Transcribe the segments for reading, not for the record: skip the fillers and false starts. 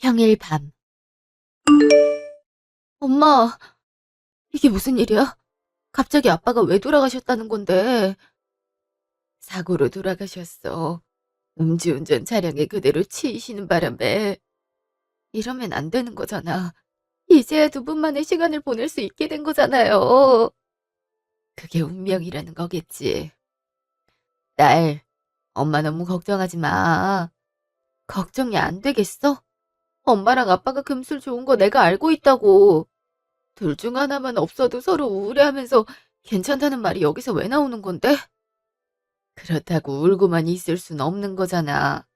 평일 밤. 엄마, 이게 무슨 일이야? 갑자기 아빠가 왜 돌아가셨다는 건데? 사고로 돌아가셨어. 음주운전 차량에 그대로 치이시는 바람에. 이러면 안 되는 거잖아. 이제야 두 분만의 시간을 보낼 수 있게 된 거잖아요. 그게 운명이라는 거겠지. 딸, 엄마 너무 걱정하지 마. 걱정이 안 되겠어? 엄마랑 아빠가 금술 좋은 거 내가 알고 있다고. 둘 중 하나만 없어도 서로 우울해하면서 괜찮다는 말이 여기서 왜 나오는 건데? 그렇다고 울고만 있을 순 없는 거잖아.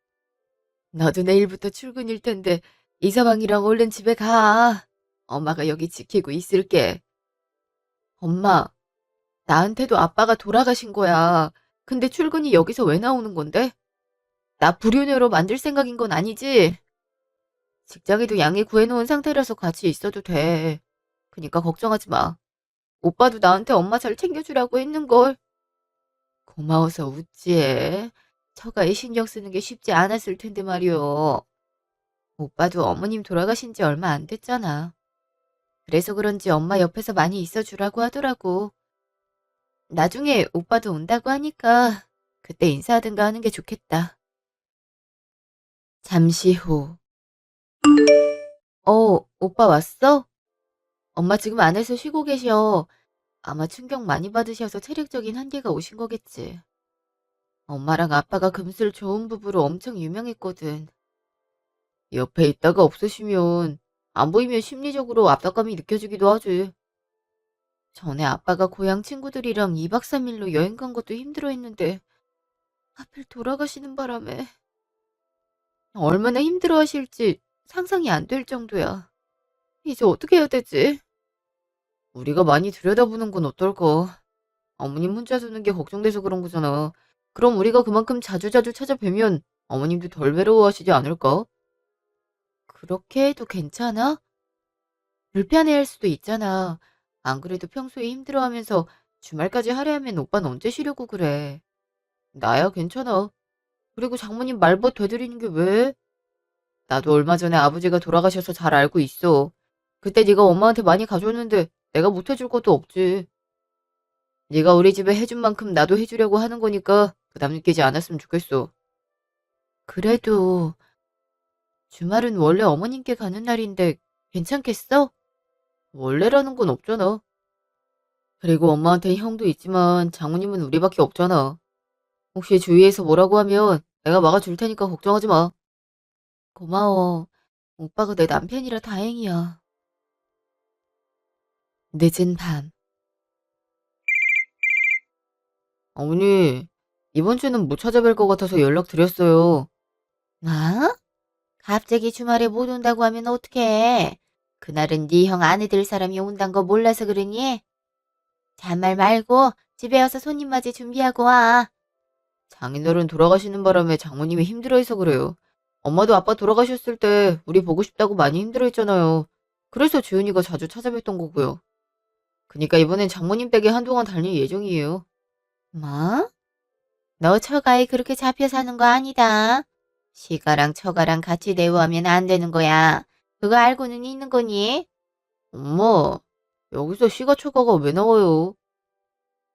너도 내일부터 출근일 텐데 이서방이랑 얼른 집에 가. 엄마가 여기 지키고 있을게. 엄마, 나한테도 아빠가 돌아가신 거야. 근데 출근이 여기서 왜 나오는 건데? 나 불효녀로 만들 생각인 건 아니지? 직장에도 양해 구해놓은 상태라서 같이 있어도 돼. 그니까 걱정하지 마. 오빠도 나한테 엄마 잘 챙겨주라고 했는걸. 고마워서 웃지. 처가에 신경 쓰는 게 쉽지 않았을 텐데 말이오. 오빠도 어머님 돌아가신 지 얼마 안 됐잖아. 그래서 그런지 엄마 옆에서 많이 있어주라고 하더라고. 나중에 오빠도 온다고 하니까 그때 인사하든가 하는 게 좋겠다. 잠시 후. 오빠 왔어? 엄마 지금 안에서 쉬고 계셔. 아마 충격 많이 받으셔서 체력적인 한계가 오신 거겠지. 엄마랑 아빠가 금술 좋은 부부로 엄청 유명했거든. 옆에 있다가 없으시면 안 보이면 심리적으로 압박감이 느껴지기도 하지. 전에 아빠가 고향 친구들이랑 2박 3일로 여행 간 것도 힘들어했는데 하필 돌아가시는 바람에 얼마나 힘들어하실지 상상이 안 될 정도야. 이제 어떻게 해야 되지? 우리가 많이 들여다보는 건 어떨까? 어머님 혼자 두는 게 걱정돼서 그런 거잖아. 그럼 우리가 그만큼 자주자주 찾아뵈면 어머님도 덜 외로워하시지 않을까? 그렇게 해도 괜찮아? 불편해할 수도 있잖아. 안 그래도 평소에 힘들어하면서 주말까지 하려면 오빠는 언제 쉬려고 그래. 나야 괜찮아. 그리고 장모님 말벗 되드리는 게 왜? 나도 얼마 전에 아버지가 돌아가셔서 잘 알고 있어. 그때 네가 엄마한테 많이 가줬는데 내가 못 해줄 것도 없지. 네가 우리 집에 해준 만큼 나도 해주려고 하는 거니까 부담 느끼지 않았으면 좋겠어. 그래도 주말은 원래 어머님께 가는 날인데 괜찮겠어? 원래라는 건 없잖아. 그리고 엄마한테 형도 있지만 장모님은 우리밖에 없잖아. 혹시 주위에서 뭐라고 하면 내가 막아줄 테니까 걱정하지 마. 고마워. 오빠가 내 남편이라 다행이야. 늦은 밤. 어머니, 이번 주는 못 찾아뵐 것 같아서 연락드렸어요. 뭐? 갑자기 주말에 못 온다고 하면 어떡해? 그날은 네 형 아내 될 사람이 온단 거 몰라서 그러니? 잔말 말고 집에 와서 손님 맞이 준비하고 와. 장인어른 돌아가시는 바람에 장모님이 힘들어해서 그래요. 엄마도 아빠 돌아가셨을 때 우리 보고 싶다고 많이 힘들어했잖아요. 그래서 주연이가 자주 찾아뵀던 거고요. 그니까 이번엔 장모님 댁에 한동안 다닐 예정이에요. 뭐? 너 처가에 그렇게 잡혀 사는 거 아니다. 시가랑 처가랑 같이 대우하면 안 되는 거야. 그거 알고는 있는 거니? 엄마, 여기서 시가 처가가 왜 나와요?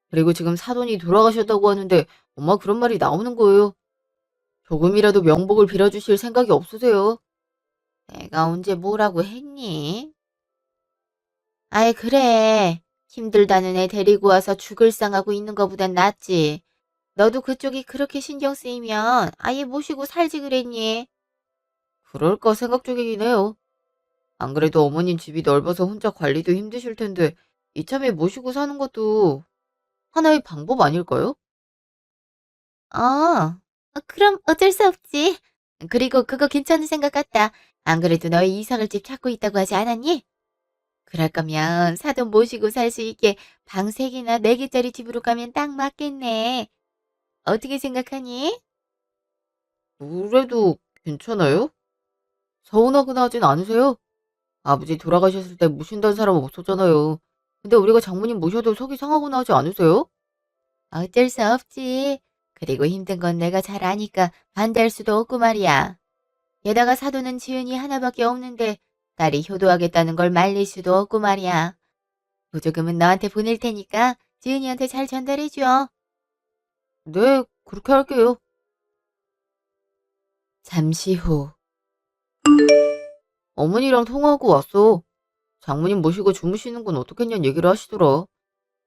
그리고 지금 사돈이 돌아가셨다고 하는데 엄마 그런 말이 나오는 거예요. 조금이라도 명복을 빌어주실 생각이 없으세요? 내가 언제 뭐라고 했니? 아이, 그래. 힘들다는 애 데리고 와서 죽을 상하고 있는 거보단 낫지. 너도 그쪽이 그렇게 신경 쓰이면 아예 모시고 살지 그랬니? 그럴까 생각 중이긴 해요. 안 그래도 어머님 집이 넓어서 혼자 관리도 힘드실 텐데 이참에 모시고 사는 것도 하나의 방법 아닐까요? 그럼 어쩔 수 없지. 그리고 그거 괜찮은 생각 같다. 안 그래도 너희 이사갈 집 찾고 있다고 하지 않았니? 그럴 거면 사돈 모시고 살 수 있게 방 3개나 4개짜리 집으로 가면 딱 맞겠네. 어떻게 생각하니? 그래도 괜찮아요? 서운하거나 하진 않으세요? 아버지 돌아가셨을 때 모신다는 사람은 없었잖아요. 근데 우리가 장모님 모셔도 속이 상하거나 하지 않으세요? 어쩔 수 없지. 그리고 힘든 건 내가 잘 아니까 반대할 수도 없고 말이야. 게다가 사돈은 지은이 하나밖에 없는데 딸이 효도하겠다는 걸 말릴 수도 없고 말이야. 보조금은 너한테 보낼 테니까 지은이한테 잘 전달해줘. 네, 그렇게 할게요. 잠시 후. 어머니랑 통화하고 왔어. 장모님 모시고 주무시는 건 어떻겠냐는 얘기를 하시더라.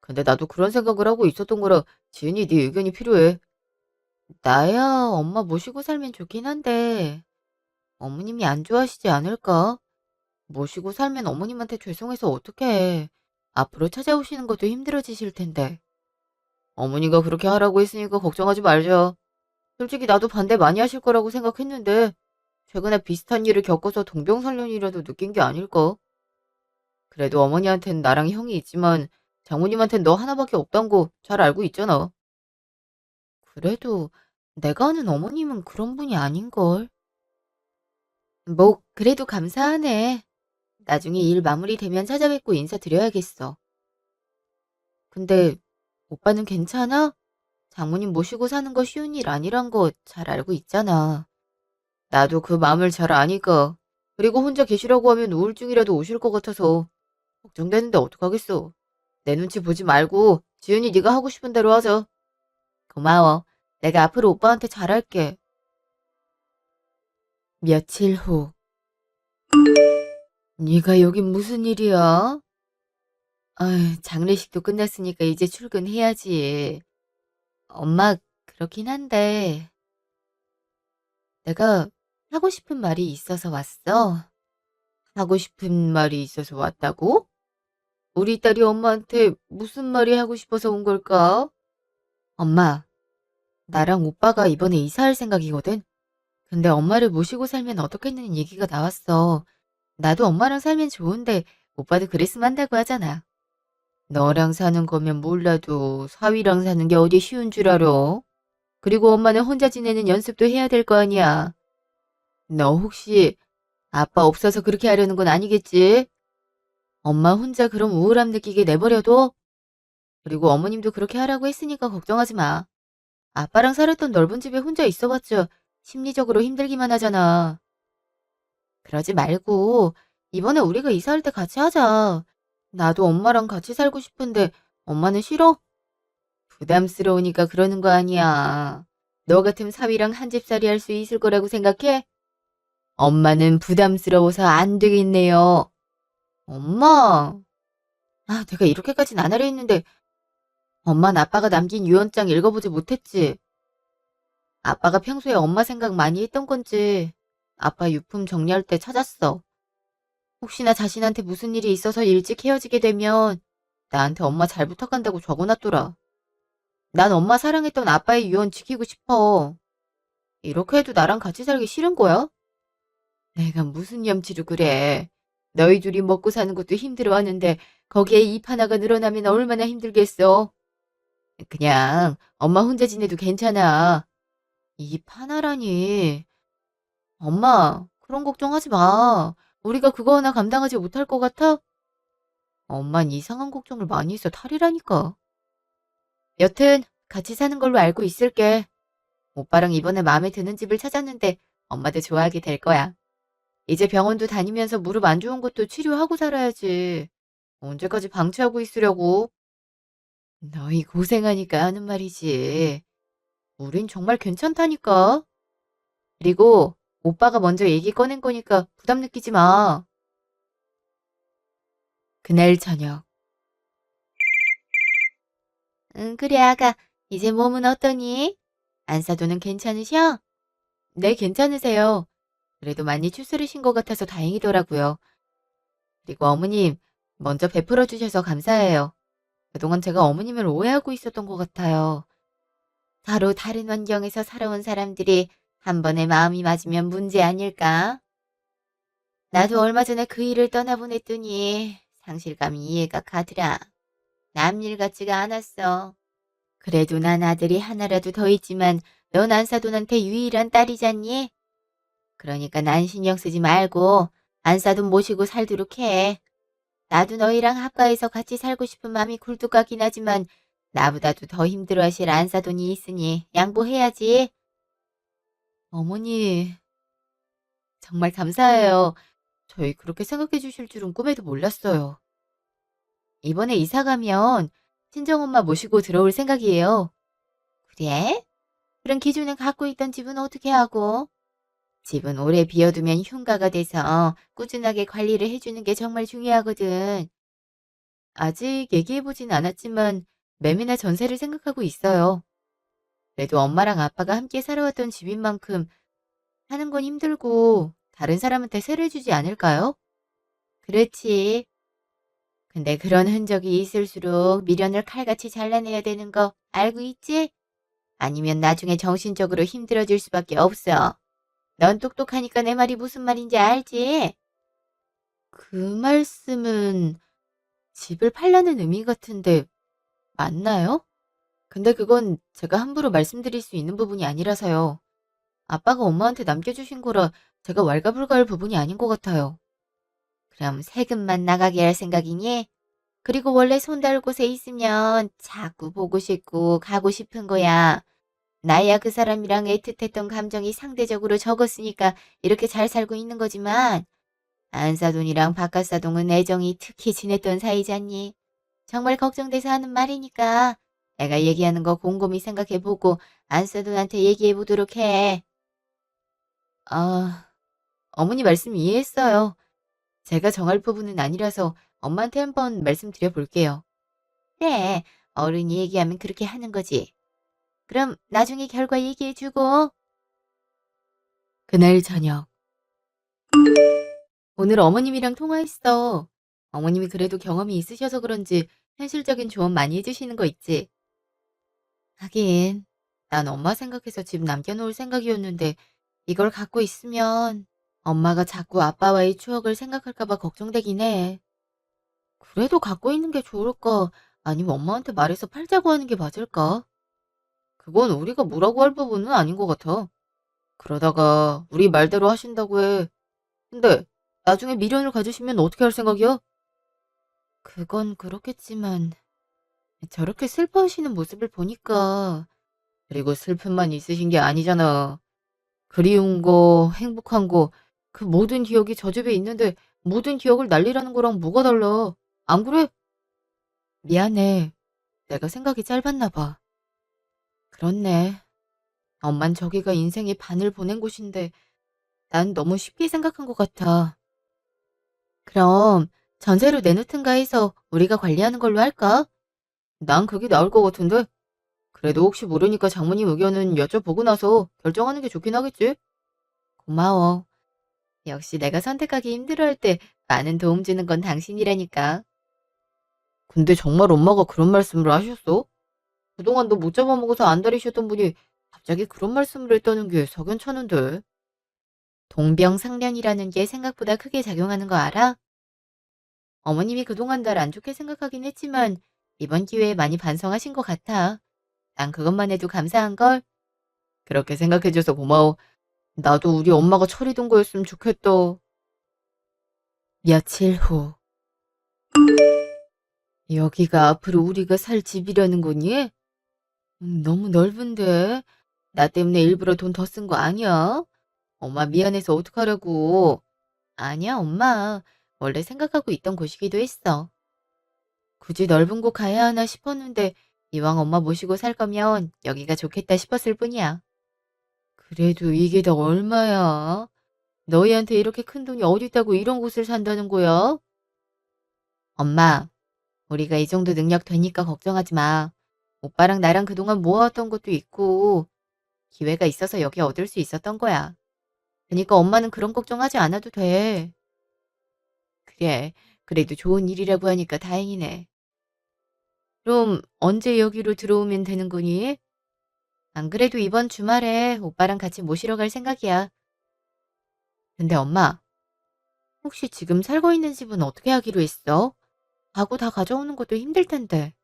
근데 나도 그런 생각을 하고 있었던 거라 지은이 네 의견이 필요해. 나야 엄마 모시고 살면 좋긴 한데 어머님이 안 좋아하시지 않을까? 모시고 살면 어머님한테 죄송해서 어떡해. 앞으로 찾아오시는 것도 힘들어지실 텐데. 어머니가 그렇게 하라고 했으니까 걱정하지 말자. 솔직히 나도 반대 많이 하실 거라고 생각했는데 최근에 비슷한 일을 겪어서 동병상련이라도 느낀 게 아닐까? 그래도 어머니한텐 나랑 형이 있지만 장모님한텐 너 하나밖에 없단 거 잘 알고 있잖아. 그래도 내가 아는 어머님은 그런 분이 아닌걸. 뭐 그래도 감사하네. 나중에 일 마무리되면 찾아뵙고 인사드려야겠어. 근데 오빠는 괜찮아? 장모님 모시고 사는 거 쉬운 일 아니란 거 잘 알고 있잖아. 나도 그 마음을 잘 아니까. 그리고 혼자 계시라고 하면 우울증이라도 오실 것 같아서 걱정되는데 어떡하겠어. 내 눈치 보지 말고 지은이 네가 하고 싶은 대로 하자. 고마워. 내가 앞으로 오빠한테 잘할게. 며칠 후. 네가 여기 무슨 일이야? 아휴, 장례식도 끝났으니까 이제 출근해야지. 엄마, 그렇긴 한데 내가 하고 싶은 말이 있어서 왔어. 하고 싶은 말이 있어서 왔다고? 우리 딸이 엄마한테 무슨 말이 하고 싶어서 온 걸까? 엄마, 나랑 오빠가 이번에 이사할 생각이거든? 근데 엄마를 모시고 살면 어떻겠냐는 얘기가 나왔어. 나도 엄마랑 살면 좋은데 오빠도 그랬으면 한다고 하잖아. 너랑 사는 거면 몰라도 사위랑 사는 게 어디 쉬운 줄 알아? 그리고 엄마는 혼자 지내는 연습도 해야 될 거 아니야. 너 혹시 아빠 없어서 그렇게 하려는 건 아니겠지? 엄마 혼자 그럼 우울함 느끼게 내버려둬? 그리고 어머님도 그렇게 하라고 했으니까 걱정하지 마. 아빠랑 살았던 넓은 집에 혼자 있어봤자 심리적으로 힘들기만 하잖아. 그러지 말고 이번에 우리가 이사할 때 같이 하자. 나도 엄마랑 같이 살고 싶은데 엄마는 싫어? 부담스러우니까 그러는 거 아니야. 너 같은 사위랑 한 집살이 할 수 있을 거라고 생각해? 엄마는 부담스러워서 안 되겠네요. 엄마. 아, 내가 이렇게까진 안 하려 했는데 엄마는 아빠가 남긴 유언장 읽어보지 못했지. 아빠가 평소에 엄마 생각 많이 했던 건지 아빠 유품 정리할 때 찾았어. 혹시나 자신한테 무슨 일이 있어서 일찍 헤어지게 되면 나한테 엄마 잘 부탁한다고 적어놨더라. 난 엄마 사랑했던 아빠의 유언 지키고 싶어. 이렇게 해도 나랑 같이 살기 싫은 거야? 내가 무슨 염치로 그래. 너희 둘이 먹고 사는 것도 힘들어하는데 거기에 입 하나가 늘어나면 얼마나 힘들겠어. 그냥 엄마 혼자 지내도 괜찮아. 입 하나라니. 엄마, 그런 걱정하지 마. 우리가 그거 하나 감당하지 못할 것 같아? 엄만 이상한 걱정을 많이 해서 탈이라니까. 여튼 같이 사는 걸로 알고 있을게. 오빠랑 이번에 마음에 드는 집을 찾았는데 엄마도 좋아하게 될 거야. 이제 병원도 다니면서 무릎 안 좋은 것도 치료하고 살아야지. 언제까지 방치하고 있으려고. 너희 고생하니까 하는 말이지. 우린 정말 괜찮다니까. 그리고 오빠가 먼저 얘기 꺼낸 거니까 부담 느끼지 마. 그날 저녁. 응, 그래, 아가. 이제 몸은 어떠니? 안사도는 괜찮으셔? 네, 괜찮으세요. 그래도 많이 추스르신 것 같아서 다행이더라고요. 그리고 어머님, 먼저 베풀어 주셔서 감사해요. 그동안 제가 어머님을 오해하고 있었던 것 같아요. 서로 다른 환경에서 살아온 사람들이 한 번에 마음이 맞으면 문제 아닐까? 나도 얼마 전에 그 일을 떠나보냈더니 상실감이 이해가 가더라. 남일 같지가 않았어. 그래도 난 아들이 하나라도 더 있지만 넌 안사돈한테 유일한 딸이잖니? 그러니까 난 신경 쓰지 말고 안사돈 모시고 살도록 해. 나도 너희랑 합가해서 같이 살고 싶은 마음이 굴뚝 같긴 하지만 나보다도 더 힘들어하실 안사돈이 있으니 양보해야지. 어머니, 정말 감사해요. 저희 그렇게 생각해 주실 줄은 꿈에도 몰랐어요. 이번에 이사 가면 친정엄마 모시고 들어올 생각이에요. 그래? 그럼 기존에 갖고 있던 집은 어떻게 하고? 집은 오래 비워두면 흉가가 돼서 꾸준하게 관리를 해주는 게 정말 중요하거든. 아직 얘기해보진 않았지만 매매나 전세를 생각하고 있어요. 그래도 엄마랑 아빠가 함께 살아왔던 집인 만큼 사는 건 힘들고 다른 사람한테 세를 주지 않을까요? 그렇지. 근데 그런 흔적이 있을수록 미련을 칼같이 잘라내야 되는 거 알고 있지? 아니면 나중에 정신적으로 힘들어질 수밖에 없어. 넌 똑똑하니까 내 말이 무슨 말인지 알지? 그 말씀은 집을 팔라는 의미 같은데 맞나요? 근데 그건 제가 함부로 말씀드릴 수 있는 부분이 아니라서요. 아빠가 엄마한테 남겨주신 거라 제가 왈가불가할 부분이 아닌 것 같아요. 그럼 세금만 나가게 할 생각이니? 그리고 원래 손닿을 곳에 있으면 자꾸 보고 싶고 가고 싶은 거야. 나야 그 사람이랑 애틋했던 감정이 상대적으로 적었으니까 이렇게 잘 살고 있는 거지만 안사돈이랑 박가사동은 애정이 특히 진했던 사이잖니. 정말 걱정돼서 하는 말이니까 내가 얘기하는 거 곰곰이 생각해보고 안사돈한테 얘기해보도록 해. 아, 어머니 말씀 이해했어요. 제가 정할 부분은 아니라서 엄마한테 한번 말씀드려 볼게요. 그래, 어른이 얘기하면 그렇게 하는 거지. 그럼 나중에 결과 얘기해주고. 그날 저녁. 오늘 어머님이랑 통화했어. 어머님이 그래도 경험이 있으셔서 그런지 현실적인 조언 많이 해주시는 거 있지. 하긴, 난 엄마 생각해서 집 남겨놓을 생각이었는데 이걸 갖고 있으면 엄마가 자꾸 아빠와의 추억을 생각할까 봐 걱정되긴 해. 그래도 갖고 있는 게 좋을까? 아니면 엄마한테 말해서 팔자고 하는 게 맞을까? 그건 우리가 뭐라고 할 부분은 아닌 것 같아. 그러다가 우리 말대로 하신다고 해. 근데 나중에 미련을 가지시면 어떻게 할 생각이야? 그건 그렇겠지만 저렇게 슬퍼하시는 모습을 보니까 그리고 슬픔만 있으신 게 아니잖아. 그리운 거, 행복한 거, 그 모든 기억이 저집에 있는데 모든 기억을 날리라는 거랑 뭐가 달라? 안 그래? 미안해. 내가 생각이 짧았나 봐. 그렇네. 엄만 저기가 인생의 반을 보낸 곳인데 난 너무 쉽게 생각한 것 같아. 그럼 전세로 내놓든가 해서 우리가 관리하는 걸로 할까? 난 그게 나을 것 같은데? 그래도 혹시 모르니까 장모님 의견은 여쭤보고 나서 결정하는 게 좋긴 하겠지? 고마워. 역시 내가 선택하기 힘들어할 때 많은 도움 주는 건 당신이라니까. 근데 정말 엄마가 그런 말씀을 하셨어? 그동안 너 못 잡아먹어서 안달이셨던 분이 갑자기 그런 말씀을 했다는 게 석연찮은데. 동병상련이라는 게 생각보다 크게 작용하는 거 알아? 어머님이 그동안 날 안 좋게 생각하긴 했지만 이번 기회에 많이 반성하신 것 같아. 난 그것만 해도 감사한걸? 그렇게 생각해줘서 고마워. 나도 우리 엄마가 처리된 거였으면 좋겠다. 며칠 후. 여기가 앞으로 우리가 살 집이라는 거니? 너무 넓은데? 나 때문에 일부러 돈 더 쓴 거 아니야? 엄마 미안해서 어떡하라고. 아니야, 엄마. 원래 생각하고 있던 곳이기도 했어. 굳이 넓은 곳 가야 하나 싶었는데 이왕 엄마 모시고 살 거면 여기가 좋겠다 싶었을 뿐이야. 그래도 이게 다 얼마야? 너희한테 이렇게 큰 돈이 어딨다고 이런 곳을 산다는 거야? 엄마, 우리가 이 정도 능력 되니까 걱정하지 마. 오빠랑 나랑 그동안 모아왔던 것도 있고 기회가 있어서 여기 얻을 수 있었던 거야. 그러니까 엄마는 그런 걱정하지 않아도 돼. 그래, 그래도 좋은 일이라고 하니까 다행이네. 그럼 언제 여기로 들어오면 되는 거니? 안 그래도 이번 주말에 오빠랑 같이 모시러 갈 생각이야. 근데 엄마, 혹시 지금 살고 있는 집은 어떻게 하기로 했어? 가구 다 가져오는 것도 힘들 텐데.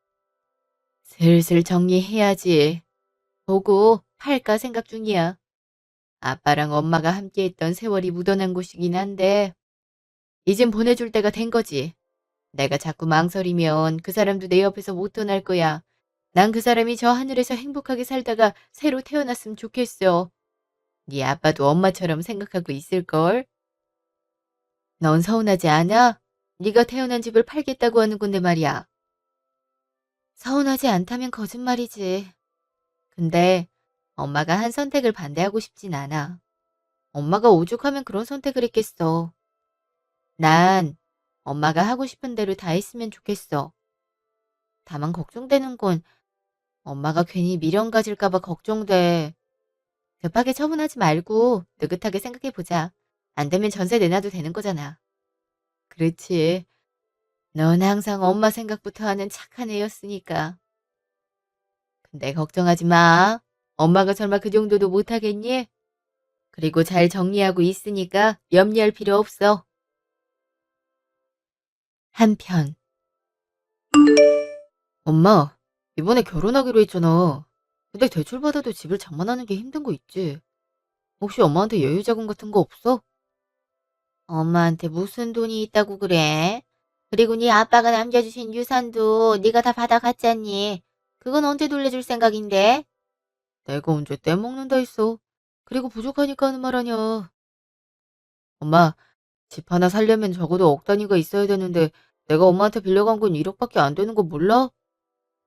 슬슬 정리해야지. 보고 팔까 생각 중이야. 아빠랑 엄마가 함께했던 세월이 묻어난 곳이긴 한데 이젠 보내줄 때가 된 거지. 내가 자꾸 망설이면 그 사람도 내 옆에서 못 떠날 거야. 난 그 사람이 저 하늘에서 행복하게 살다가 새로 태어났으면 좋겠어. 네 아빠도 엄마처럼 생각하고 있을걸? 넌 서운하지 않아? 네가 태어난 집을 팔겠다고 하는 건데 말이야. 서운하지 않다면 거짓말이지. 근데 엄마가 한 선택을 반대하고 싶진 않아. 엄마가 오죽하면 그런 선택을 했겠어. 난 엄마가 하고 싶은 대로 다 했으면 좋겠어. 다만 걱정되는 건 엄마가 괜히 미련 가질까 봐 걱정돼. 급하게 처분하지 말고 느긋하게 생각해 보자. 안 되면 전세 내놔도 되는 거잖아. 그렇지. 넌 항상 엄마 생각부터 하는 착한 애였으니까. 근데 걱정하지 마. 엄마가 설마 그 정도도 못하겠니? 그리고 잘 정리하고 있으니까 염려할 필요 없어. 한편, 엄마, 이번에 결혼하기로 했잖아. 근데 대출받아도 집을 장만하는 게 힘든 거 있지? 혹시 엄마한테 여유자금 같은 거 없어? 엄마한테 무슨 돈이 있다고 그래? 그리고 네 아빠가 남겨주신 유산도 네가 다 받아갔잖니. 그건 언제 돌려줄 생각인데? 내가 언제 떼먹는다 했어. 그리고 부족하니까 하는 말 아냐. 엄마, 집 하나 살려면 적어도 억 단위가 있어야 되는데 내가 엄마한테 빌려간 건 1억밖에 안 되는 거 몰라?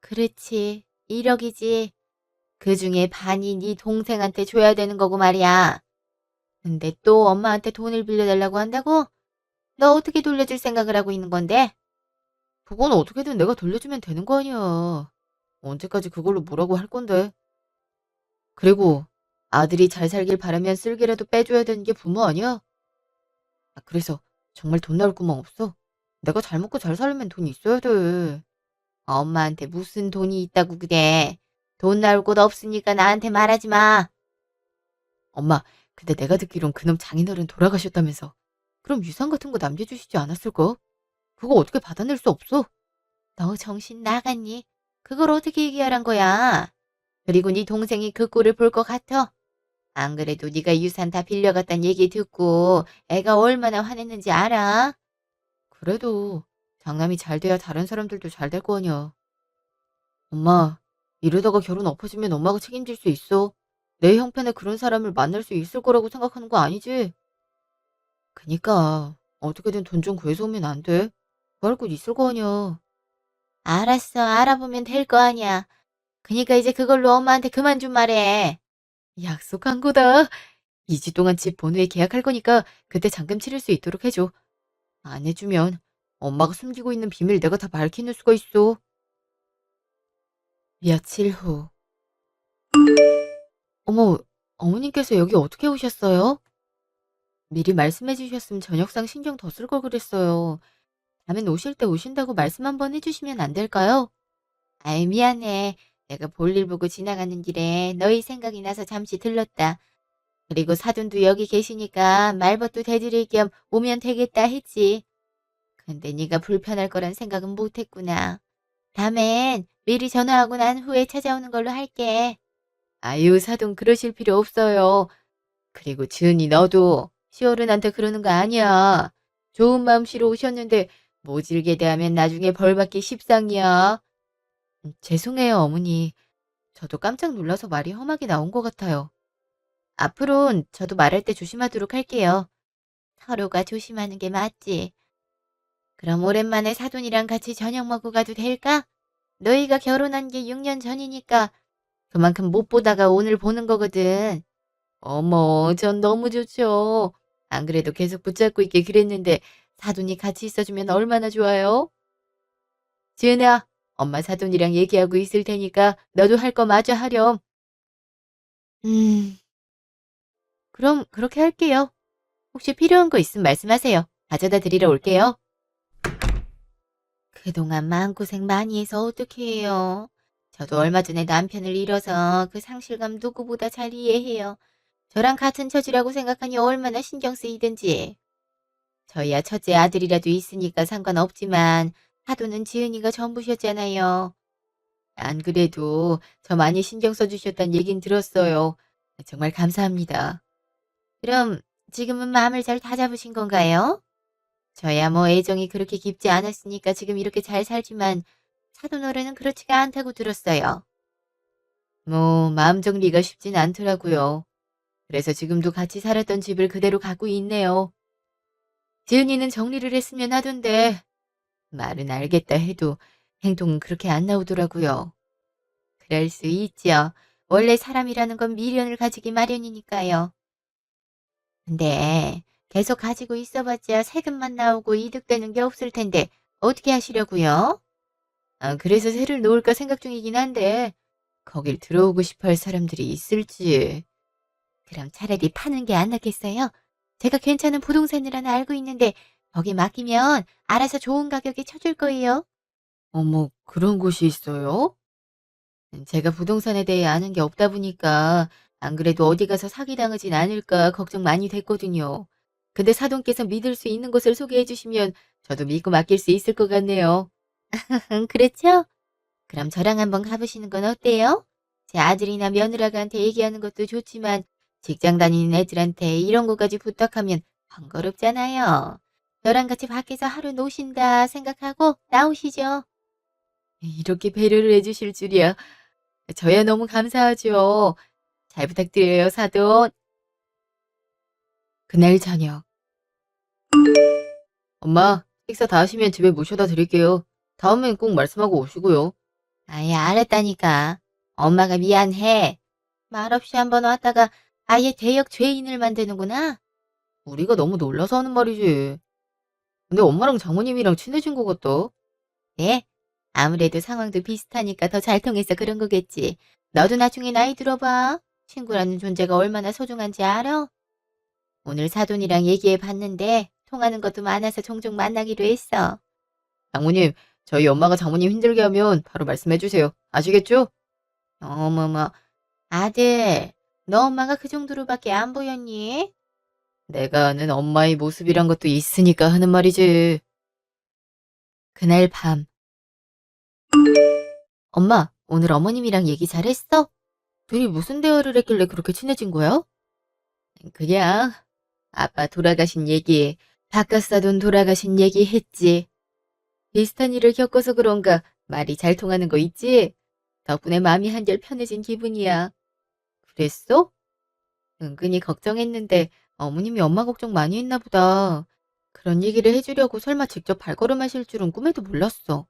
그렇지. 1억이지. 그중에 반이 네 동생한테 줘야 되는 거고 말이야. 근데 또 엄마한테 돈을 빌려달라고 한다고? 너 어떻게 돌려줄 생각을 하고 있는 건데? 그건 어떻게든 내가 돌려주면 되는 거 아니야. 언제까지 그걸로 뭐라고 할 건데. 그리고 아들이 잘 살길 바라면 쓸개라도 빼줘야 되는 게 부모 아니야? 아, 그래서 정말 돈 나올 구멍 없어? 내가 잘 먹고 잘 살려면 돈 있어야 돼. 엄마한테 무슨 돈이 있다고 그래. 돈 나올 곳 없으니까 나한테 말하지 마. 엄마, 근데 내가 듣기론 그놈 장인어른 돌아가셨다면서. 그럼 유산 같은 거 남겨주시지 않았을까? 그거 어떻게 받아낼 수 없어? 너 정신 나갔니? 그걸 어떻게 얘기하란 거야? 그리고 네 동생이 그 꼴을 볼 것 같아? 안 그래도 네가 유산 다 빌려갔단 얘기 듣고 애가 얼마나 화냈는지 알아? 그래도 장남이 잘 돼야 다른 사람들도 잘 될 거 아니야. 엄마, 이러다가 결혼 엎어지면 엄마가 책임질 수 있어. 내 형편에 그런 사람을 만날 수 있을 거라고 생각하는 거 아니지? 그니까 어떻게든 돈 좀 구해서 오면 안 돼? 구할 곳 있을 거 아니야. 알았어. 알아보면 될 거 아니야. 그니까 이제 그걸로 엄마한테 그만 좀 말해. 약속한 거다. 2주 동안 집 번호에 계약할 거니까 그때 잔금 치를 수 있도록 해줘. 안 해주면 엄마가 숨기고 있는 비밀 내가 다 밝히는 수가 있어. 며칠 후. 어머, 어머님께서 여기 어떻게 오셨어요? 미리 말씀해 주셨으면 저녁상 신경 더 쓸 걸 그랬어요. 다음엔 오실 때 오신다고 말씀 한번 해주시면 안 될까요? 아이, 미안해. 내가 볼일 보고 지나가는 길에 너희 생각이 나서 잠시 들렀다. 그리고 사돈도 여기 계시니까 말벗도 대드릴 겸 오면 되겠다 했지. 근데 네가 불편할 거란 생각은 못했구나. 다음엔 미리 전화하고 난 후에 찾아오는 걸로 할게. 아유, 사돈 그러실 필요 없어요. 그리고 지은이 너도 시어른한테 그러는 거 아니야. 좋은 마음씨로 오셨는데 모질게 대하면 나중에 벌받기 십상이야. 죄송해요, 어머니. 저도 깜짝 놀라서 말이 험하게 나온 것 같아요. 앞으론 저도 말할 때 조심하도록 할게요. 서로가 조심하는 게 맞지. 그럼 오랜만에 사돈이랑 같이 저녁 먹고 가도 될까? 너희가 결혼한 게 6년 전이니까 그만큼 못 보다가 오늘 보는 거거든. 어머, 전 너무 좋죠. 안 그래도 계속 붙잡고 있게 그랬는데 사돈이 같이 있어주면 얼마나 좋아요? 지은아, 엄마 사돈이랑 얘기하고 있을 테니까 너도 할 거 마저 하렴. 음, 그럼 그렇게 할게요. 혹시 필요한 거 있으면 말씀하세요. 가져다 드리러 올게요. 그동안 마음고생 많이 해서 어떡해요. 저도 얼마 전에 남편을 잃어서 그 상실감 누구보다 잘 이해해요. 저랑 같은 처지라고 생각하니 얼마나 신경 쓰이든지. 저희야 첫째 아들이라도 있으니까 상관없지만 하도는 지은이가 전부셨잖아요. 안 그래도 저 많이 신경 써주셨단 얘긴 들었어요. 정말 감사합니다. 그럼 지금은 마음을 잘 다잡으신 건가요? 저야 뭐 애정이 그렇게 깊지 않았으니까 지금 이렇게 잘 살지만 사돈어른은 그렇지가 않다고 들었어요. 뭐 마음 정리가 쉽진 않더라고요. 그래서 지금도 같이 살았던 집을 그대로 갖고 있네요. 지은이는 정리를 했으면 하던데 말은 알겠다 해도 행동은 그렇게 안 나오더라고요. 그럴 수 있죠. 원래 사람이라는 건 미련을 가지기 마련이니까요. 근데 계속 가지고 있어봤자 세금만 나오고 이득되는 게 없을 텐데 어떻게 하시려고요? 그래서 새를 놓을까 생각 중이긴 한데 거길 들어오고 싶어 할 사람들이 있을지. 그럼 차라리 파는 게 안 낫겠어요? 제가 괜찮은 부동산을 하나 알고 있는데 거기 맡기면 알아서 좋은 가격에 쳐줄 거예요. 어머, 그런 곳이 있어요? 제가 부동산에 대해 아는 게 없다 보니까 안 그래도 어디 가서 사기당하진 않을까 걱정 많이 됐거든요. 근데 사돈께서 믿을 수 있는 곳을 소개해 주시면 저도 믿고 맡길 수 있을 것 같네요. 그렇죠? 그럼 저랑 한번 가보시는 건 어때요? 제 아들이나 며느라가한테 얘기하는 것도 좋지만 직장 다니는 애들한테 이런 것까지 부탁하면 번거롭잖아요. 저랑 같이 밖에서 하루 노신다 생각하고 나오시죠. 이렇게 배려를 해주실 줄이야. 저야 너무 감사하죠. 잘 부탁드려요, 사돈. 그날 저녁. 엄마, 식사 다 하시면 집에 모셔다 드릴게요. 다음엔 꼭 말씀하고 오시고요. 아예 알았다니까. 엄마가 미안해. 말없이 한번 왔다가 아예 대역 죄인을 만드는구나. 우리가 너무 놀라서 하는 말이지. 근데 엄마랑 장모님이랑 친해진 것 같다. 네? 아무래도 상황도 비슷하니까 더 잘 통해서 그런 거겠지. 너도 나중에 나이 들어봐. 친구라는 존재가 얼마나 소중한지 알아? 오늘 사돈이랑 얘기해 봤는데 통하는 것도 많아서 종종 만나기로 했어. 장모님, 저희 엄마가 장모님 힘들게 하면 바로 말씀해 주세요. 아시겠죠? 어머머, 아들, 너 엄마가 그 정도로밖에 안 보였니? 내가 아는 엄마의 모습이란 것도 있으니까 하는 말이지. 그날 밤. 엄마, 오늘 어머님이랑 얘기 잘했어? 둘이 무슨 대화를 했길래 그렇게 친해진 거야? 그냥 아빠 돌아가신 얘기, 바깥사돈 돌아가신 얘기 했지. 비슷한 일을 겪어서 그런가 말이 잘 통하는 거 있지? 덕분에 마음이 한결 편해진 기분이야. 그랬어? 은근히 걱정했는데 어머님이 엄마 걱정 많이 했나 보다. 그런 얘기를 해주려고 설마 직접 발걸음하실 줄은 꿈에도 몰랐어.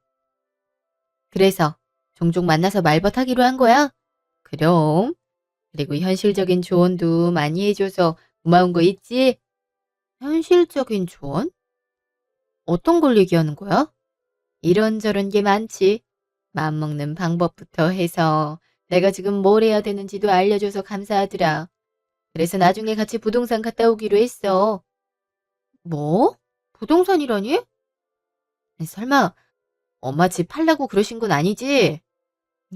그래서 종종 만나서 말벗하기로 한 거야? 그럼. 그리고 현실적인 조언도 많이 해줘서 고마운 거 있지? 현실적인 조언? 어떤 걸 얘기하는 거야? 이런저런 게 많지. 마음먹는 방법부터 해서 내가 지금 뭘 해야 되는지도 알려줘서 감사하더라. 그래서 나중에 같이 부동산 갔다 오기로 했어. 뭐? 부동산이라니? 설마 엄마 집 팔라고 그러신 건 아니지?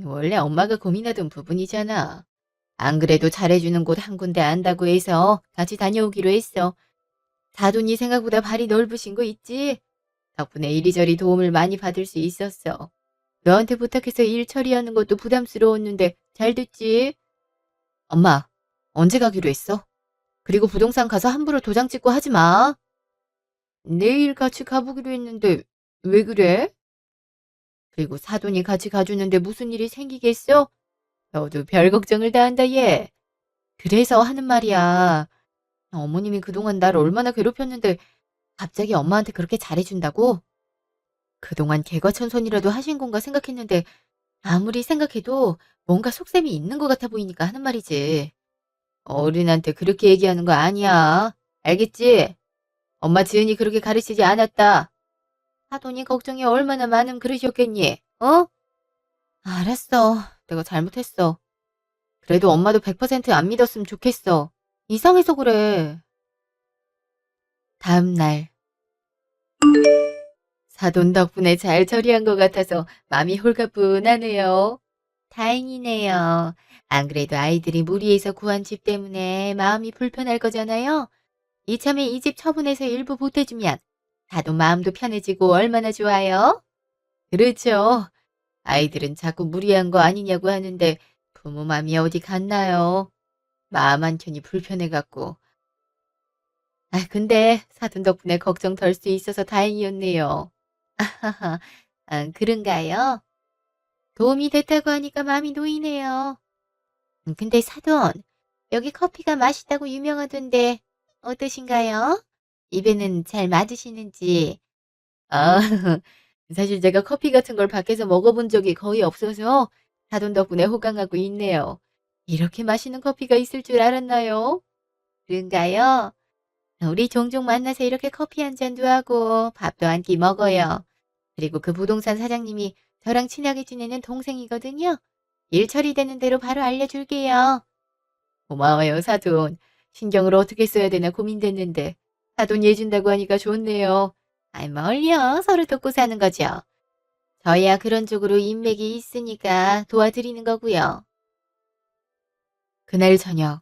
원래 엄마가 고민하던 부분이잖아. 안 그래도 잘해주는 곳 한 군데 안다고 해서 같이 다녀오기로 했어. 사돈이 생각보다 발이 넓으신 거 있지? 덕분에 이리저리 도움을 많이 받을 수 있었어. 너한테 부탁해서 일 처리하는 것도 부담스러웠는데 잘 됐지? 엄마, 언제 가기로 했어? 그리고 부동산 가서 함부로 도장 찍고 하지 마. 내일 같이 가보기로 했는데 왜 그래? 그리고 사돈이 같이 가주는데 무슨 일이 생기겠어? 너도 별 걱정을 다 한다 얘. 그래서 하는 말이야. 어머님이 그동안 날 얼마나 괴롭혔는데 갑자기 엄마한테 그렇게 잘해준다고? 그동안 개과천선이라도 하신 건가 생각했는데 아무리 생각해도 뭔가 속셈이 있는 것 같아 보이니까 하는 말이지. 어른한테 그렇게 얘기하는 거 아니야. 알겠지? 엄마 지은이 그렇게 가르치지 않았다. 사돈이 걱정이 얼마나 많으면 그러셨겠니? 어? 알았어. 내가 잘못했어. 그래도 엄마도 100%안 믿었으면 좋겠어. 이상해서 그래. 다음 날. 사돈 덕분에 잘 처리한 것 같아서 마음이 홀가분하네요. 다행이네요. 안 그래도 아이들이 무리해서 구한 집 때문에 마음이 불편할 거잖아요. 이참에 이 집 처분해서 일부 보태주면 사돈 마음도 편해지고 얼마나 좋아요? 그렇죠. 아이들은 자꾸 무리한 거 아니냐고 하는데 부모 마음이 어디 갔나요? 마음 한켠이 불편해갖고. 근데 사돈 덕분에 걱정 덜 수 있어서 다행이었네요. 그런가요? 도움이 됐다고 하니까 마음이 놓이네요. 근데 사돈, 여기 커피가 맛있다고 유명하던데 어떠신가요? 입에는 잘 맞으시는지. 아, 사실 제가 커피 같은 걸 밖에서 먹어본 적이 거의 없어서 사돈 덕분에 호강하고 있네요. 이렇게 맛있는 커피가 있을 줄 알았나요? 그런가요? 우리 종종 만나서 이렇게 커피 한 잔도 하고 밥도 한 끼 먹어요. 그리고 그 부동산 사장님이 저랑 친하게 지내는 동생이거든요. 일 처리되는 대로 바로 알려줄게요. 고마워요, 사돈. 신경을 어떻게 써야 되나 고민됐는데 사돈 예준다고 하니까 좋네요. 아이, 뭘요? 서로 돕고 사는 거죠. 저야 그런 쪽으로 인맥이 있으니까 도와드리는 거고요. 그날 저녁.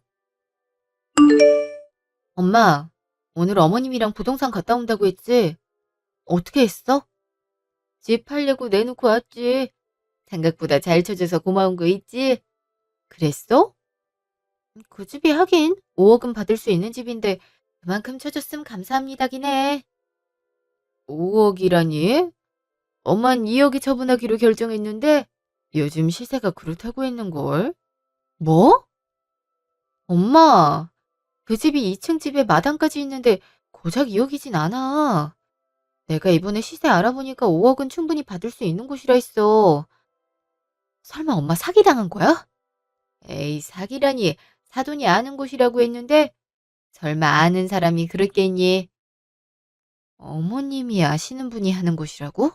엄마, 오늘 어머님이랑 부동산 갔다 온다고 했지? 어떻게 했어? 집 팔려고 내놓고 왔지. 생각보다 잘 쳐줘서 고마운 거 있지? 그랬어? 그 집이 하긴 5억은 받을 수 있는 집인데 그만큼 쳐줬음 감사합니다긴 해. 5억이라니? 엄만 2억이 처분하기로 결정했는데 요즘 시세가 그렇다고 했는걸? 뭐? 엄마, 그 집이 2층 집에 마당까지 있는데 고작 2억이진 않아. 내가 이번에 시세 알아보니까 5억은 충분히 받을 수 있는 곳이라 했어. 설마 엄마 사기당한 거야? 에이, 사기라니. 사돈이 아는 곳이라고 했는데 설마 아는 사람이 그랬겠니? 어머님이 아시는 분이 하는 곳이라고?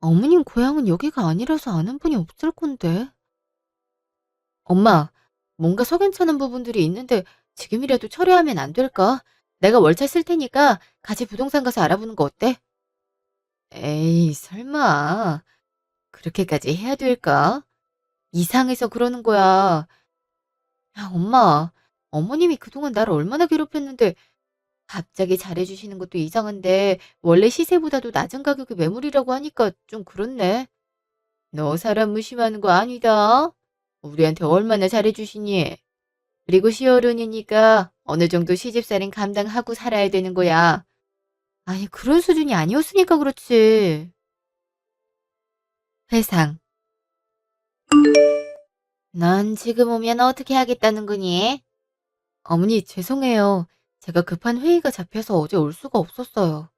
어머님 고향은 여기가 아니라서 아는 분이 없을 건데. 엄마, 뭔가 석연찮은 부분들이 있는데 지금이라도 철회하면 안 될까? 내가 월차 쓸 테니까 같이 부동산 가서 알아보는 거 어때? 에이, 설마. 그렇게까지 해야 될까? 이상해서 그러는 거야. 야, 엄마, 어머님이 그동안 나를 얼마나 괴롭혔는데 갑자기 잘해주시는 것도 이상한데 원래 시세보다도 낮은 가격의 매물이라고 하니까 좀 그렇네. 너 사람 무심하는 거 아니다. 우리한테 얼마나 잘해주시니? 그리고 시어른이니까 어느 정도 시집살인 감당하고 살아야 되는 거야. 아니, 그런 수준이 아니었으니까 그렇지. 회상. 넌 지금 오면 어떻게 하겠다는 거니? 어머니, 죄송해요. 제가 급한 회의가 잡혀서 어제 올 수가 없었어요.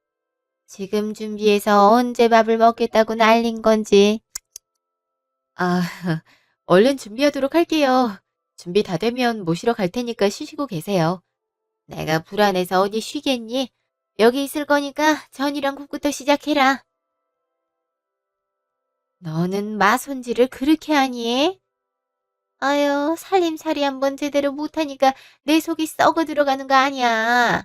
지금 준비해서 언제 밥을 먹겠다고 난린 건지. 아, 얼른 준비하도록 할게요. 준비 다 되면 모시러 갈 테니까 쉬시고 계세요. 내가 불안해서 어디 쉬겠니? 여기 있을 거니까 전이랑 국부터 시작해라. 너는 마손지를 그렇게 하니? 아유, 살림살이 한번 제대로 못하니까 내 속이 썩어 들어가는 거 아니야.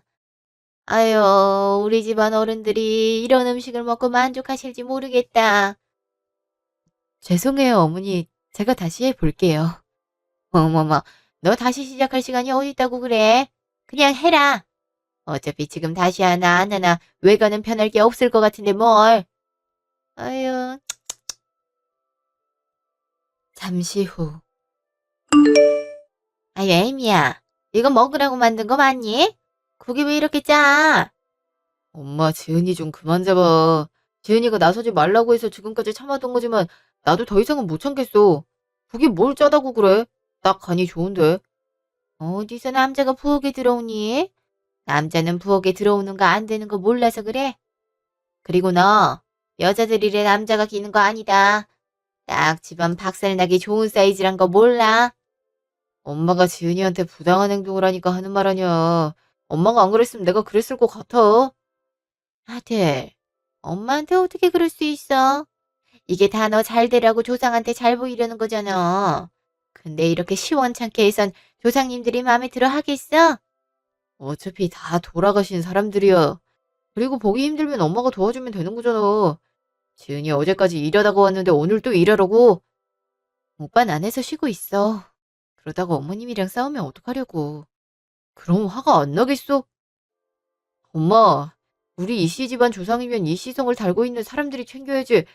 아유, 우리 집안 어른들이 이런 음식을 먹고 만족하실지 모르겠다. 죄송해요, 어머니. 제가 다시 해볼게요. 어머머, 너 다시 시작할 시간이 어디 있다고 그래? 그냥 해라. 어차피 지금 다시 하나 안 하나 외가는 편할 게 없을 것 같은데 뭘. 아유. 잠시 후. 아유, 에이미야. 이거 먹으라고 만든 거 맞니? 국이 왜 이렇게 짜? 엄마, 지은이 좀 그만 잡아. 지은이가 나서지 말라고 해서 지금까지 참아둔 거지만 나도 더 이상은 못 참겠어. 국이 뭘 짜다고 그래? 딱 간이 좋은데. 어디서 남자가 부엌에 들어오니? 남자는 부엌에 들어오는 거 안 되는 거 몰라서 그래? 그리고 너, 여자들이래 남자가 기는 거 아니다. 딱 집안 박살나기 좋은 사이즈란 거 몰라? 엄마가 지은이한테 부당한 행동을 하니까 하는 말 아니야. 엄마가 안 그랬으면 내가 그랬을 것 같아. 아들, 엄마한테 어떻게 그럴 수 있어? 이게 다 너 잘 되라고 조상한테 잘 보이려는 거잖아. 근데 이렇게 시원찮게 해선 조상님들이 마음에 들어 하겠어? 어차피 다 돌아가신 사람들이야. 그리고 보기 힘들면 엄마가 도와주면 되는 거잖아. 지은이 어제까지 일하다가 왔는데 오늘 또 일하라고? 오빤 안에서 쉬고 있어. 그러다가 어머님이랑 싸우면 어떡하려고. 그럼 화가 안 나겠어? 엄마, 우리 이씨 집안 조상이면 이씨성을 달고 있는 사람들이 챙겨야지.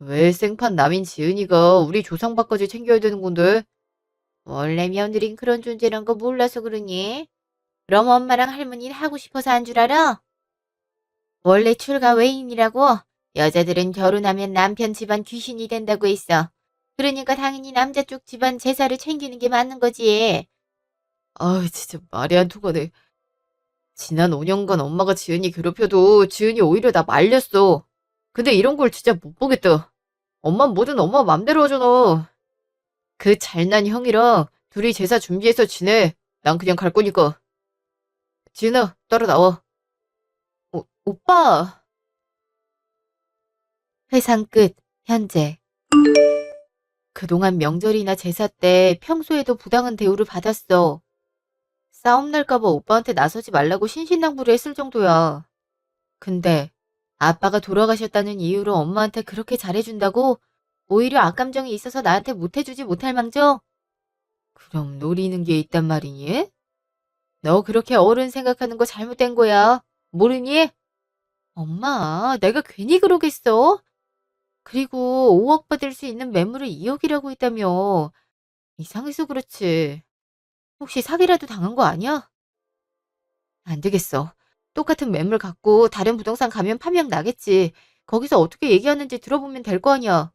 왜 생판 남인 지은이가 우리 조상밥까지 챙겨야 되는 건데? 원래 며느린 그런 존재란 거 몰라서 그러니? 그럼 엄마랑 할머니는 하고 싶어서 한 줄 알아? 원래 출가 외인이라고 여자들은 결혼하면 남편 집안 귀신이 된다고 했어. 그러니까 당연히 남자 쪽 집안 제사를 챙기는 게 맞는 거지. 아 진짜 말이 안 통하네. 지난 5년간 엄마가 지은이 괴롭혀도 지은이 오히려 나 말렸어. 근데 이런 걸 진짜 못 보겠다. 엄만 뭐든 엄마 맘대로 하잖아. 그 잘난 형이랑 둘이 제사 준비해서 지내. 난 그냥 갈 거니까. 지은아, 따라 나와. 오빠. 회상 끝. 현재. 그동안 명절이나 제사 때 평소에도 부당한 대우를 받았어. 싸움 날까 봐 오빠한테 나서지 말라고 신신당부를 했을 정도야. 근데 아빠가 돌아가셨다는 이유로 엄마한테 그렇게 잘해준다고 오히려 악감정이 있어서 나한테 못해주지 못할 망정? 그럼 노리는 게 있단 말이니? 너 그렇게 어른 생각하는 거 잘못된 거야. 모르니? 엄마, 내가 괜히 그러겠어? 그리고 5억 받을 수 있는 매물을 2억이라고 했다며. 이상해서 그렇지. 혹시 사기라도 당한 거 아니야? 안 되겠어. 똑같은 매물 갖고 다른 부동산 가면 파명 나겠지. 거기서 어떻게 얘기하는지 들어보면 될 거 아니야.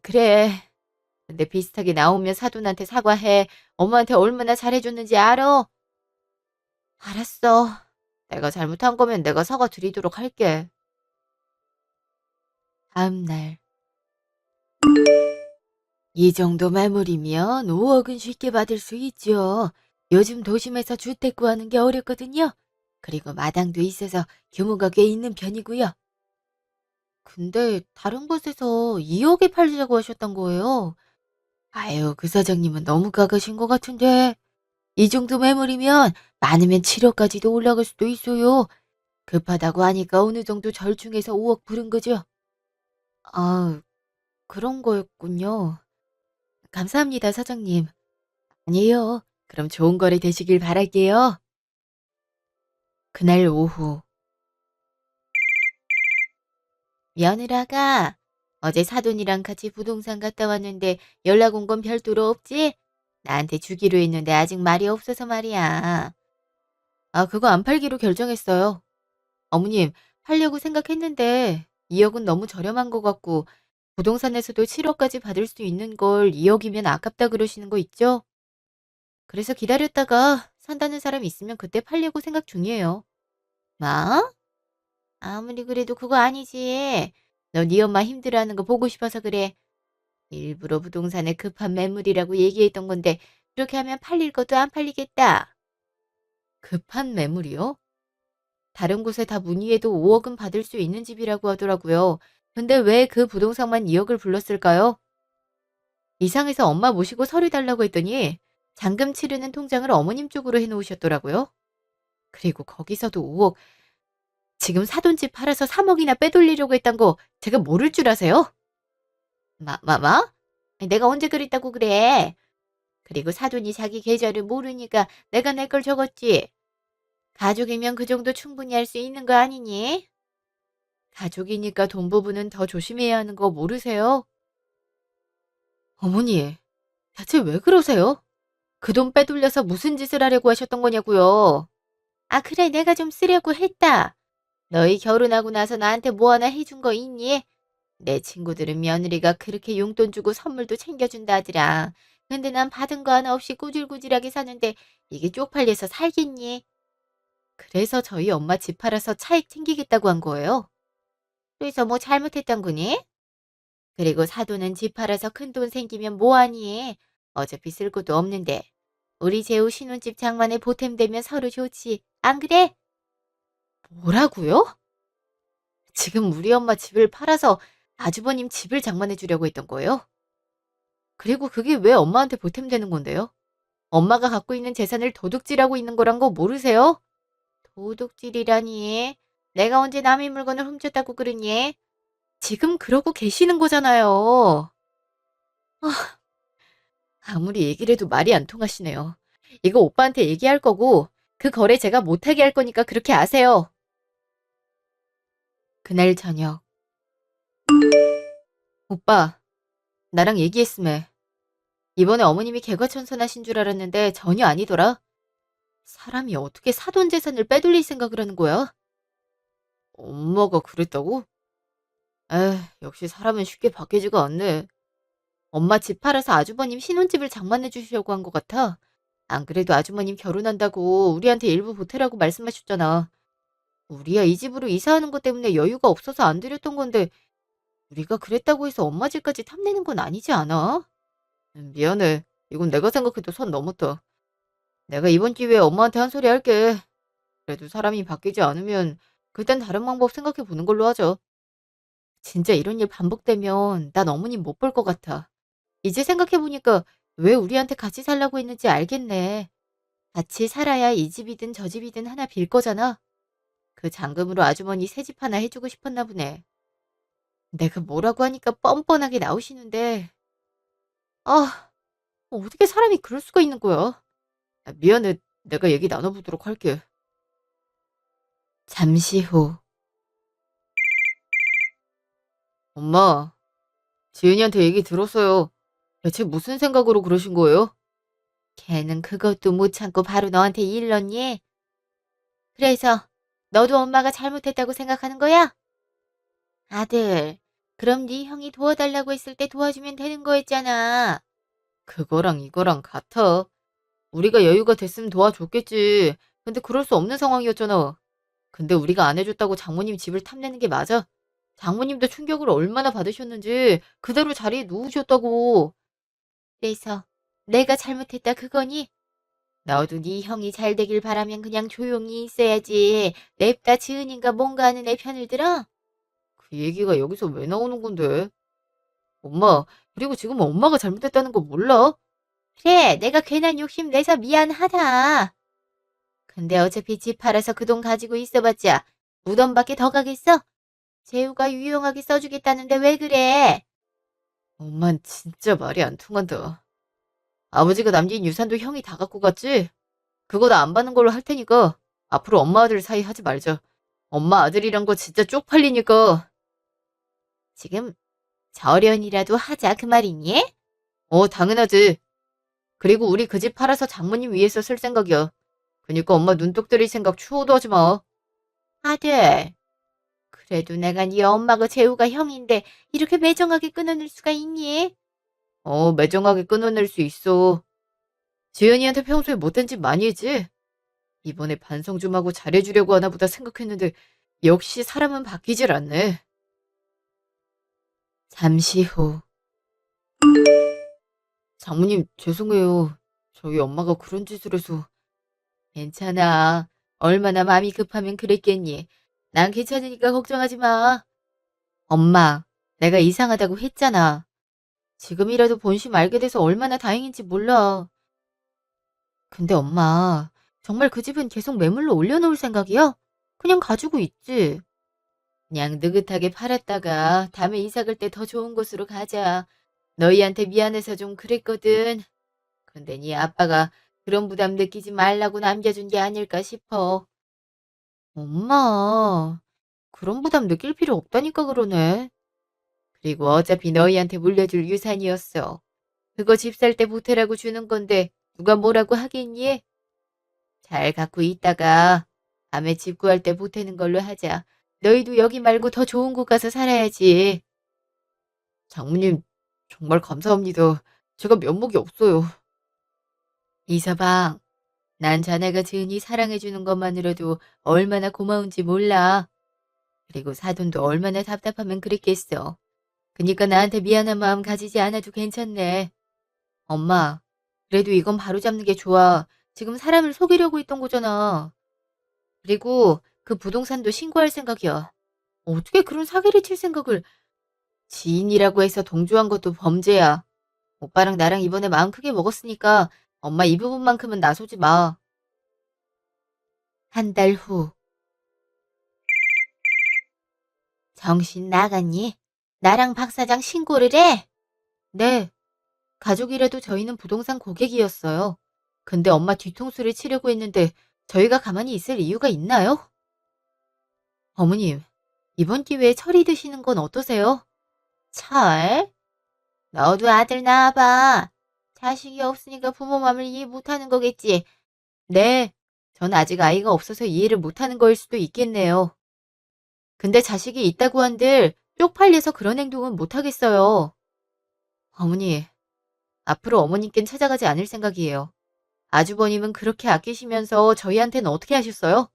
그래. 근데 비슷하게 나오면 사돈한테 사과해. 엄마한테 얼마나 잘해줬는지 알아? 알았어. 내가 잘못한 거면 내가 사과 드리도록 할게. 다음 날. 이 정도 매물이면 5억은 쉽게 받을 수 있죠. 요즘 도심에서 주택 구하는 게 어렵거든요. 그리고 마당도 있어서 규모가 꽤 있는 편이고요. 근데 다른 곳에서 2억에 팔자고 하셨던 거예요. 아유, 그 사장님은 너무 가가신 것 같은데. 이 정도 매물이면 많으면 7억까지도 올라갈 수도 있어요. 급하다고 하니까 어느 정도 절충해서 5억 부른 거죠. 아, 그런 거였군요. 감사합니다, 사장님. 아니에요. 그럼 좋은 거래 되시길 바랄게요. 그날 오후. 며느라가 어제 사돈이랑 같이 부동산 갔다 왔는데 연락 온 건 별도로 없지? 나한테 주기로 했는데 아직 말이 없어서 말이야. 아, 그거 안 팔기로 결정했어요. 어머님, 팔려고 생각했는데 2억은 너무 저렴한 것 같고 부동산에서도 7억까지 받을 수 있는 걸 2억이면 아깝다 그러시는 거 있죠? 그래서 기다렸다가 산다는 사람 있으면 그때 팔려고 생각 중이에요. 뭐? 아무리 그래도 그거 아니지. 너 네 엄마 힘들어하는 거 보고 싶어서 그래. 일부러 부동산에 급한 매물이라고 얘기했던 건데 그렇게 하면 팔릴 것도 안 팔리겠다. 급한 매물이요? 다른 곳에 다 문의해도 5억은 받을 수 있는 집이라고 하더라고요. 근데 왜 그 부동산만 2억을 불렀을까요? 이상해서 엄마 모시고 서류 달라고 했더니 잔금 치르는 통장을 어머님 쪽으로 해놓으셨더라고요. 그리고 거기서도 5억, 지금 사돈집 팔아서 3억이나 빼돌리려고 했단 거 제가 모를 줄 아세요? 마? 내가 언제 그랬다고 그래? 그리고 사돈이 자기 계좌를 모르니까 내가 내 걸 적었지. 가족이면 그 정도 충분히 할 수 있는 거 아니니? 가족이니까 돈 부분은 더 조심해야 하는 거 모르세요? 어머니, 대체 왜 그러세요? 그 돈 빼돌려서 무슨 짓을 하려고 하셨던 거냐고요? 아, 그래, 내가 좀 쓰려고 했다. 너희 결혼하고 나서 나한테 뭐 하나 해준 거 있니? 내 친구들은 며느리가 그렇게 용돈 주고 선물도 챙겨준다 하더라. 근데 난 받은 거 하나 없이 꾸질꾸질하게 사는데 이게 쪽팔려서 살겠니? 그래서 저희 엄마 집 팔아서 차익 챙기겠다고 한 거예요. 그래서 뭐 잘못했던 거니? 그리고 사돈은 집 팔아서 큰 돈 생기면 뭐하니? 어차피 쓸 것도 없는데. 우리 재우 신혼집 장만에 보탬되면 서로 좋지. 안 그래? 뭐라고요? 지금 우리 엄마 집을 팔아서 아주버님 집을 장만해 주려고 했던 거예요? 그리고 그게 왜 엄마한테 보탬되는 건데요? 엄마가 갖고 있는 재산을 도둑질하고 있는 거란 거 모르세요? 도둑질이라니. 내가 언제 남의 물건을 훔쳤다고 그러니? 지금 그러고 계시는 거잖아요. 아, 아무리 얘기를 해도 말이 안 통하시네요. 이거 오빠한테 얘기할 거고 그 거래 제가 못하게 할 거니까 그렇게 아세요. 그날 저녁. 오빠, 나랑 얘기했음에. 이번에 어머님이 개과천선하신 줄 알았는데 전혀 아니더라. 사람이 어떻게 사돈 재산을 빼돌릴 생각을 하는 거야? 엄마가 그랬다고? 에휴, 역시 사람은 쉽게 바뀌지가 않네. 엄마 집 팔아서 아주버님 신혼집을 장만해 주시려고 한 것 같아. 안 그래도 아주머님 결혼한다고 우리한테 일부 보태라고 말씀하셨잖아. 우리야 이 집으로 이사하는 것 때문에 여유가 없어서 안 드렸던 건데 우리가 그랬다고 해서 엄마 집까지 탐내는 건 아니지 않아? 미안해. 이건 내가 생각해도 선 넘었다. 내가 이번 기회에 엄마한테 한 소리 할게. 그래도 사람이 바뀌지 않으면 그땐 다른 방법 생각해 보는 걸로 하죠. 진짜 이런 일 반복되면 난 어머님 못 볼 것 같아. 이제 생각해 보니까 왜 우리한테 같이 살라고 했는지 알겠네. 같이 살아야 이 집이든 저 집이든 하나 빌 거잖아. 그 잔금으로 아주머니 새 집 하나 해주고 싶었나 보네. 내가 뭐라고 하니까 뻔뻔하게 나오시는데, 아, 어떻게 사람이 그럴 수가 있는 거야? 미안해. 내가 얘기 나눠보도록 할게. 잠시 후. 엄마, 지은이한테 얘기 들었어요. 대체 무슨 생각으로 그러신 거예요? 걔는 그것도 못 참고 바로 너한테 일렀니? 그래서 너도 엄마가 잘못했다고 생각하는 거야? 아들, 그럼 네 형이 도와달라고 했을 때 도와주면 되는 거였잖아. 그거랑 이거랑 같아. 우리가 여유가 됐으면 도와줬겠지. 근데 그럴 수 없는 상황이었잖아. 근데 우리가 안 해줬다고 장모님 집을 탐내는 게 맞아? 장모님도 충격을 얼마나 받으셨는지 그대로 자리에 누우셨다고. 그래서 내가 잘못했다 그거니? 너도 네 형이 잘 되길 바라면 그냥 조용히 있어야지. 냅다 지은인가 뭔가 하는 애 편을 들어? 그 얘기가 여기서 왜 나오는 건데? 엄마, 그리고 지금 엄마가 잘못했다는 거 몰라? 그래, 내가 괜한 욕심 내서 미안하다. 근데 어차피 집 팔아서 그 돈 가지고 있어봤자 무덤밖에 더 가겠어? 재우가 유용하게 써주겠다는데 왜 그래? 엄만 진짜 말이 안 통한다. 아버지가 남긴 유산도 형이 다 갖고 갔지? 그거 나 안 받는 걸로 할 테니까 앞으로 엄마 아들 사이 하지 말자. 엄마 아들이란 거 진짜 쪽팔리니까. 지금 절연이라도 하자 그 말이니? 당연하지. 그리고 우리 그 집 팔아서 장모님 위해서 쓸 생각이야. 그니까 엄마 눈독 들일 생각 추호도 하지 마. 아들, 그래도 내가 네 엄마가 재우가 형인데 이렇게 매정하게 끊어낼 수가 있니? 매정하게 끊어낼 수 있어. 지은이한테 평소에 못된 짓 많이 했지? 이번에 반성 좀 하고 잘해주려고 하나 보다 생각했는데 역시 사람은 바뀌질 않네. 잠시 후. 장모님 죄송해요. 저희 엄마가 그런 짓을 해서. 괜찮아. 얼마나 마음이 급하면 그랬겠니. 난 괜찮으니까 걱정하지 마. 엄마, 내가 이상하다고 했잖아. 지금이라도 본심 알게 돼서 얼마나 다행인지 몰라. 근데 엄마, 정말 그 집은 계속 매물로 올려놓을 생각이야? 그냥 가지고 있지. 그냥 느긋하게 팔았다가 다음에 이사 갈 때 더 좋은 곳으로 가자. 너희한테 미안해서 좀 그랬거든. 근데 네 아빠가 그런 부담 느끼지 말라고 남겨준 게 아닐까 싶어. 엄마, 그런 부담 느낄 필요 없다니까 그러네. 그리고 어차피 너희한테 물려줄 유산이었어. 그거 집 살 때 보태라고 주는 건데 누가 뭐라고 하겠니? 잘 갖고 있다가 다음에 집 구할 때 보태는 걸로 하자. 너희도 여기 말고 더 좋은 곳 가서 살아야지. 장모님, 정말 감사합니다. 제가 면목이 없어요. 이서방, 난 자네가 지은이 사랑해주는 것만으로도 얼마나 고마운지 몰라. 그리고 사돈도 얼마나 답답하면 그랬겠어. 그니까 나한테 미안한 마음 가지지 않아도 괜찮네. 엄마, 그래도 이건 바로잡는 게 좋아. 지금 사람을 속이려고 했던 거잖아. 그리고 그 부동산도 신고할 생각이야. 어떻게 그런 사기를 칠 생각을. 지인이라고 해서 동조한 것도 범죄야. 오빠랑 나랑 이번에 마음 크게 먹었으니까 엄마 이 부분만큼은 나서지 마. 한 달 후. 정신 나갔니? 나랑 박 사장 신고를 해? 네. 가족이라도 저희는 부동산 고객이었어요. 근데 엄마 뒤통수를 치려고 했는데 저희가 가만히 있을 이유가 있나요? 어머님, 이번 기회에 철이 드시는 건 어떠세요? 철? 너도 아들 낳아봐. 자식이 없으니까 부모 마음을 이해 못하는 거겠지. 네, 전 아직 아이가 없어서 이해를 못하는 거일 수도 있겠네요. 근데 자식이 있다고 한들 쪽팔려서 그런 행동은 못하겠어요. 어머니, 앞으로 어머님께는 찾아가지 않을 생각이에요. 아주버님은 그렇게 아끼시면서 저희한테는 어떻게 하셨어요?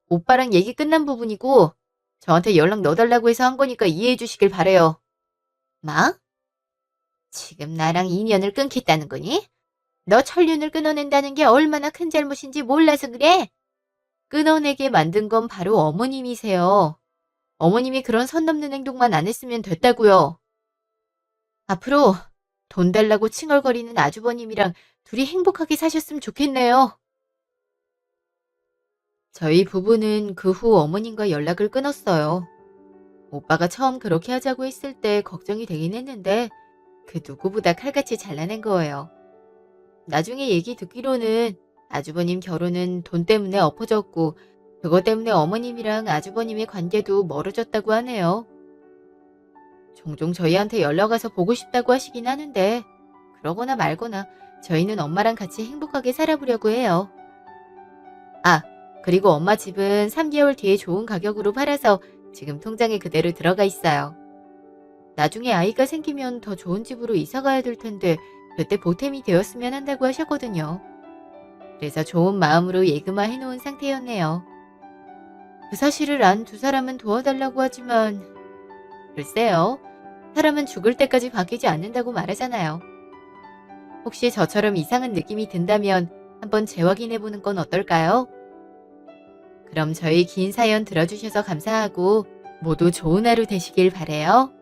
오빠랑 얘기 끝난 부분이고 저한테 연락 넣어달라고 해서 한 거니까 이해해 주시길 바래요. 뭐? 지금 나랑 인연을 끊겠다는 거니? 너 천륜을 끊어낸다는 게 얼마나 큰 잘못인지 몰라서 그래? 끊어내게 만든 건 바로 어머님이세요. 어머님이 그런 선 넘는 행동만 안 했으면 됐다고요. 앞으로 돈 달라고 칭얼거리는 아주버님이랑 둘이 행복하게 사셨으면 좋겠네요. 저희 부부는 그 후 어머님과 연락을 끊었어요. 오빠가 처음 그렇게 하자고 했을 때 걱정이 되긴 했는데 그 누구보다 칼같이 잘라낸 거예요. 나중에 얘기 듣기로는 아주버님 결혼은 돈 때문에 엎어졌고 그것 때문에 어머님이랑 아주버님의 관계도 멀어졌다고 하네요. 종종 저희한테 연락 와서 보고 싶다고 하시긴 하는데 그러거나 말거나 저희는 엄마랑 같이 행복하게 살아보려고 해요. 아, 그리고 엄마 집은 3개월 뒤에 좋은 가격으로 팔아서 지금 통장에 그대로 들어가 있어요. 나중에 아이가 생기면 더 좋은 집으로 이사 가야 될 텐데 그때 보탬이 되었으면 한다고 하셨거든요. 그래서 좋은 마음으로 예금화 해놓은 상태였네요. 그 사실을 안 두 사람은 도와달라고 하지만 글쎄요. 사람은 죽을 때까지 바뀌지 않는다고 말하잖아요. 혹시 저처럼 이상한 느낌이 든다면 한번 재확인해보는 건 어떨까요? 그럼 저희 긴 사연 들어주셔서 감사하고 모두 좋은 하루 되시길 바래요.